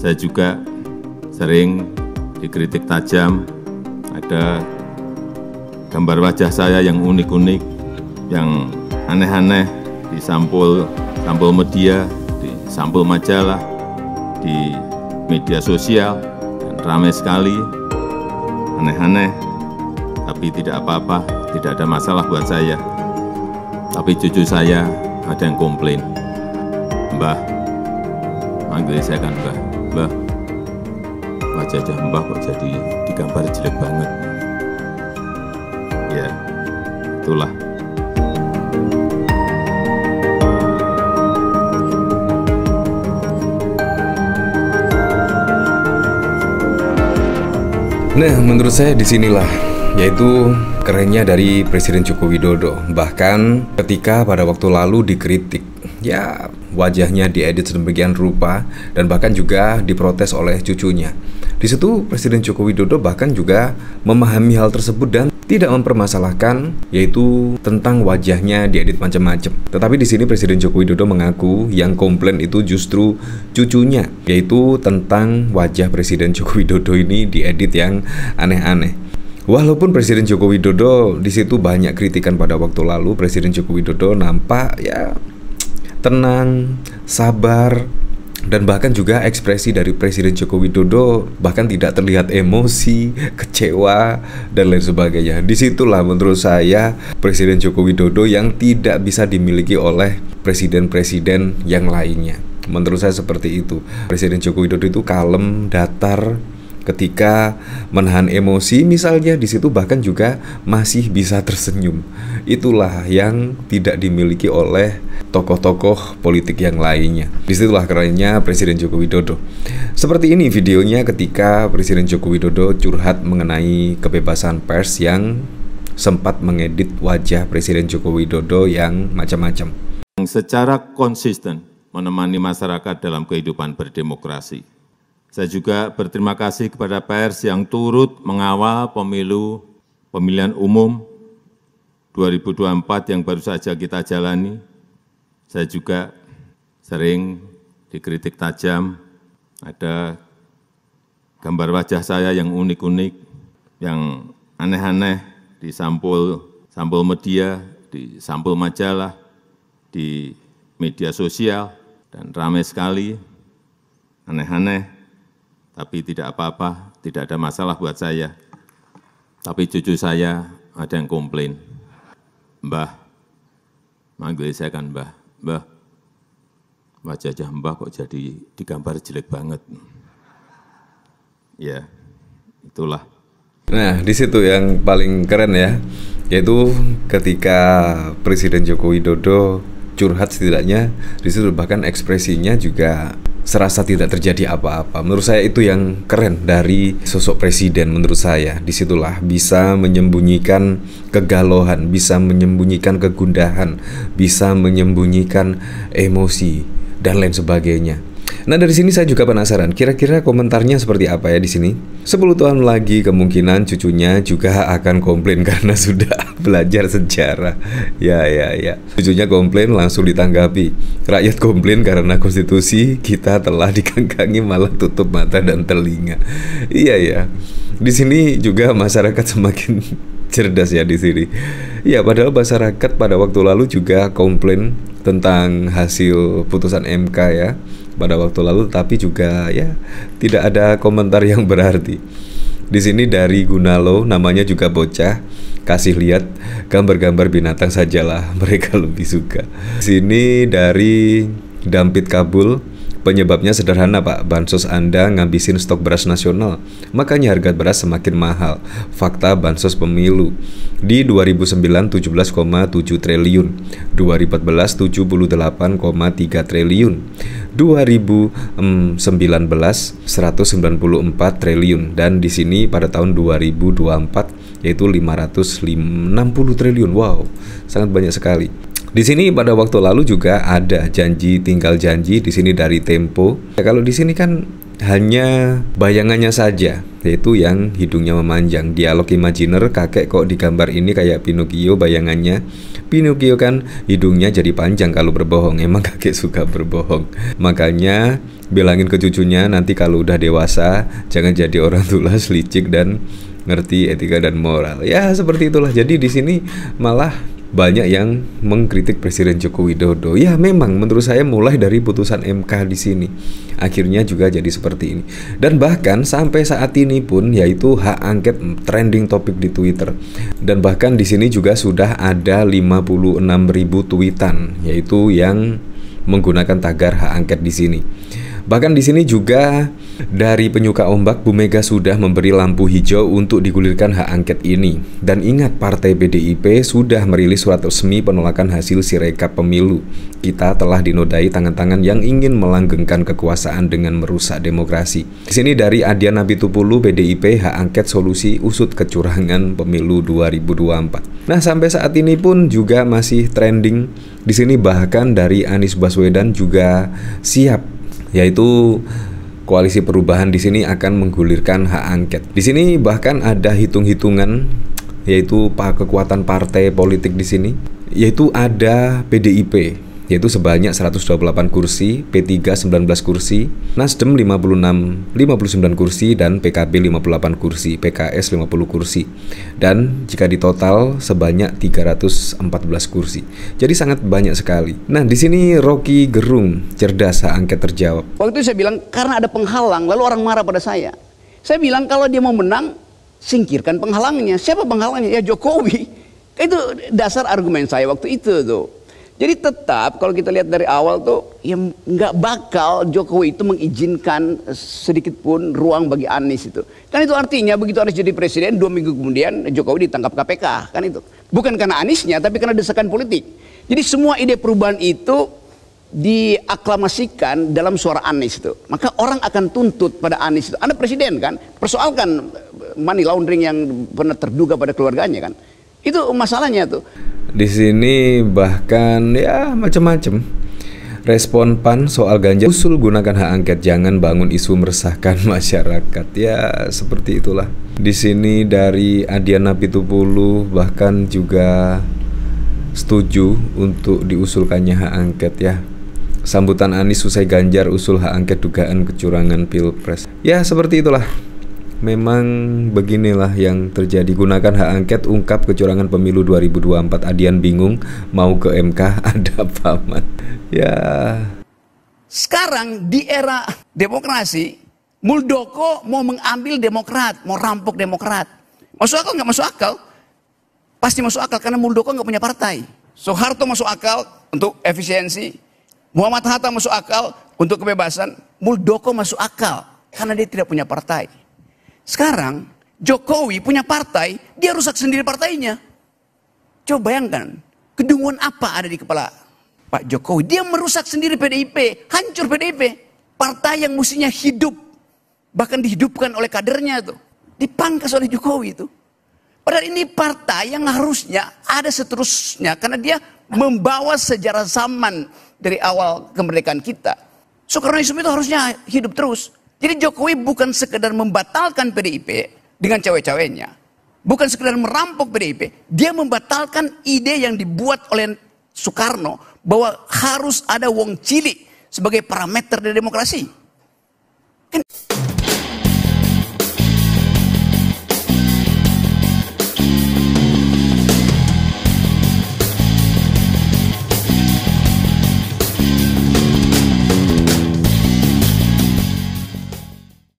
Saya juga sering dikritik tajam, ada gambar wajah saya yang unik-unik, yang aneh-aneh di sampul media, di sampul majalah, di media sosial, dan ramai sekali, aneh-aneh, tapi tidak apa-apa, tidak ada masalah buat saya. Tapi cucu saya ada yang komplain, "Mbah," manggil saya kan Mbah, "Mbah, wajah Mbah kok jadi digambar jelek banget." Ya, itulah. Nah, menurut saya disinilah yaitu kerennya dari Presiden Joko Widodo. Bahkan ketika pada waktu lalu dikritik, ya wajahnya diedit sedemikian rupa dan bahkan juga diprotes oleh cucunya. Di situ Presiden Joko Widodo bahkan juga memahami hal tersebut dan tidak mempermasalahkan, yaitu tentang wajahnya diedit macam-macam. Tetapi di sini Presiden Joko Widodo mengaku yang komplain itu justru cucunya, yaitu tentang wajah Presiden Joko Widodo ini diedit yang aneh-aneh. Walaupun Presiden Joko Widodo di situ banyak kritikan pada waktu lalu, Presiden Joko Widodo nampak ya tenang, sabar, dan bahkan juga ekspresi dari Presiden Joko Widodo bahkan tidak terlihat emosi, kecewa, dan lain sebagainya. Disitulah menurut saya Presiden Joko Widodo yang tidak bisa dimiliki oleh presiden-presiden yang lainnya. Menurut saya seperti itu. Presiden Joko Widodo itu kalem, datar, ketika menahan emosi misalnya, di situ bahkan juga masih bisa tersenyum. Itulah yang tidak dimiliki oleh tokoh-tokoh politik yang lainnya. Disitulah kerennya Presiden Joko Widodo. Seperti ini videonya ketika Presiden Joko Widodo curhat mengenai kebebasan pers yang sempat mengedit wajah Presiden Joko Widodo yang macam-macam. Secara konsisten menemani masyarakat dalam kehidupan berdemokrasi. Saya juga berterima kasih kepada pers yang turut mengawal pemilihan umum 2024 yang baru saja kita jalani. Saya juga sering dikritik tajam, ada gambar wajah saya yang unik-unik, yang aneh-aneh di sampul media, di sampul majalah, di media sosial, dan ramai sekali, aneh-aneh. Tapi tidak apa-apa, tidak ada masalah buat saya. Tapi cucu saya ada yang komplain, "Mbah," manggil saya kan Mbah, "Mbah, wajah Mbah kok jadi digambar jelek banget." Ya, itulah. Nah, di situ yang paling keren ya, yaitu ketika Presiden Joko Widodo curhat setidaknya, di situ bahkan ekspresinya juga serasa tidak terjadi apa-apa. Menurut saya itu yang keren dari sosok presiden menurut saya. Disitulah bisa menyembunyikan kegalauan, bisa menyembunyikan kegundahan, bisa menyembunyikan emosi dan lain sebagainya. Nah, dari sini saya juga penasaran, kira-kira komentarnya seperti apa ya di sini? 10 tahun lagi kemungkinan cucunya juga akan komplain karena sudah belajar sejarah. Ya. Cucunya komplain langsung ditanggapi. Rakyat komplain karena konstitusi kita telah dikangkangi malah tutup mata dan telinga. Iya ya. Di sini juga masyarakat semakin cerdas ya di sini. Ya, padahal masyarakat pada waktu lalu juga komplain tentang hasil putusan MK ya pada waktu lalu, tapi juga ya tidak ada komentar yang berarti. Di sini dari Gunalo, namanya juga bocah, kasih lihat gambar-gambar binatang sajalah, mereka lebih suka. Di sini dari Dampit Kabul, penyebabnya sederhana Pak, bansos Anda ngabisin stok beras nasional, makanya harga beras semakin mahal. Fakta bansos pemilu. Di 2009 17,7 triliun, 2014 78,3 triliun, 2019 194 triliun, dan di sini pada tahun 2024 yaitu 560 triliun. Wow, sangat banyak sekali. Di sini pada waktu lalu juga ada janji tinggal janji di sini dari Tempo. Ya, kalau di sini kan hanya bayangannya saja, yaitu yang hidungnya memanjang. Dialog imajiner, kakek kok di gambar ini kayak Pinocchio bayangannya. Pinocchio kan hidungnya jadi panjang kalau berbohong. Emang kakek suka berbohong. Makanya bilangin ke cucunya nanti kalau udah dewasa jangan jadi orang tulas licik dan ngerti etika dan moral. Ya seperti itulah. Jadi di sini malah banyak yang mengkritik Presiden Joko Widodo. Ya memang menurut saya mulai dari putusan MK di sini akhirnya juga jadi seperti ini. Dan bahkan sampai saat ini pun yaitu hak angket trending topik di Twitter. Dan bahkan di sini juga sudah ada 56.000 tweetan yaitu yang menggunakan tagar hak angket di sini. Bahkan di sini juga dari penyuka ombak, Bu Mega sudah memberi lampu hijau untuk digulirkan hak angket ini. Dan ingat, Partai PDIP sudah merilis surat resmi penolakan hasil Sirekap pemilu. Kita telah dinodai tangan-tangan yang ingin melanggengkan kekuasaan dengan merusak demokrasi. Di sini dari Adian Apitupulu, PDIP hak angket solusi usut kecurangan pemilu 2024. Nah, sampai saat ini pun juga masih trending. Di sini bahkan dari Anies Baswedan juga siap, yaitu Koalisi Perubahan di sini akan menggulirkan hak angket. Di sini bahkan ada hitung-hitungan yaitu kekuatan partai politik di sini, yaitu ada PDIP yaitu sebanyak 128 kursi, P3 19 kursi, Nasdem 59 kursi dan PKB 58 kursi, PKS 50 kursi. Dan jika ditotal sebanyak 314 kursi. Jadi sangat banyak sekali. Nah, di sini Rocky Gerung, cerdas hak angket terjawab. Waktu itu saya bilang karena ada penghalang, lalu orang marah pada saya. Saya bilang kalau dia mau menang, singkirkan penghalangnya. Siapa penghalangnya? Ya Jokowi. Itu dasar argumen saya waktu itu tuh. Jadi tetap kalau kita lihat dari awal tuh ya nggak bakal Jokowi itu mengizinkan sedikit pun ruang bagi Anies itu. Kan itu artinya begitu Anies jadi presiden 2 minggu kemudian Jokowi ditangkap KPK kan itu. Bukan karena Aniesnya tapi karena desakan politik. Jadi semua ide perubahan itu diaklamasikan dalam suara Anies itu. Maka orang akan tuntut pada Anies itu. Anda presiden kan, persoalkan money laundering yang pernah terduga pada keluarganya kan. Itu masalahnya tuh. Di sini bahkan ya macam-macam. Respon PAN soal Ganjar, usul gunakan hak angket, jangan bangun isu meresahkan masyarakat. Ya seperti itulah. Di sini dari Adian Apitupulu bahkan juga setuju untuk diusulkannya hak angket ya. Sambutan Anies usai Ganjar usul hak angket dugaan kecurangan Pilpres. Ya seperti itulah. Memang beginilah yang terjadi. Gunakan hak angket, ungkap kecurangan pemilu 2024. Adian bingung mau ke MK, ada paman. Ya. Sekarang di era demokrasi, Muldoko mau mengambil Demokrat, mau rampok Demokrat. Masuk akal nggak masuk akal? Pasti masuk akal karena Muldoko nggak punya partai. Soeharto masuk akal untuk efisiensi. Muhammad Hatta masuk akal untuk kebebasan. Muldoko masuk akal karena dia tidak punya partai. Sekarang Jokowi punya partai, dia rusak sendiri partainya. Coba bayangkan, kedunguan apa ada di kepala Pak Jokowi. Dia merusak sendiri PDIP, hancur PDIP. Partai yang mestinya hidup, bahkan dihidupkan oleh kadernya itu. Dipangkas oleh Jokowi itu. Padahal ini partai yang harusnya ada seterusnya, karena dia membawa sejarah zaman dari awal kemerdekaan kita. Soekarnoisme itu harusnya hidup terus. Jadi Jokowi bukan sekedar membatalkan PDIP dengan cawe-cawenya. Bukan sekedar merampok PDIP. Dia membatalkan ide yang dibuat oleh Soekarno bahwa harus ada wong cilik sebagai parameter dari demokrasi. Kan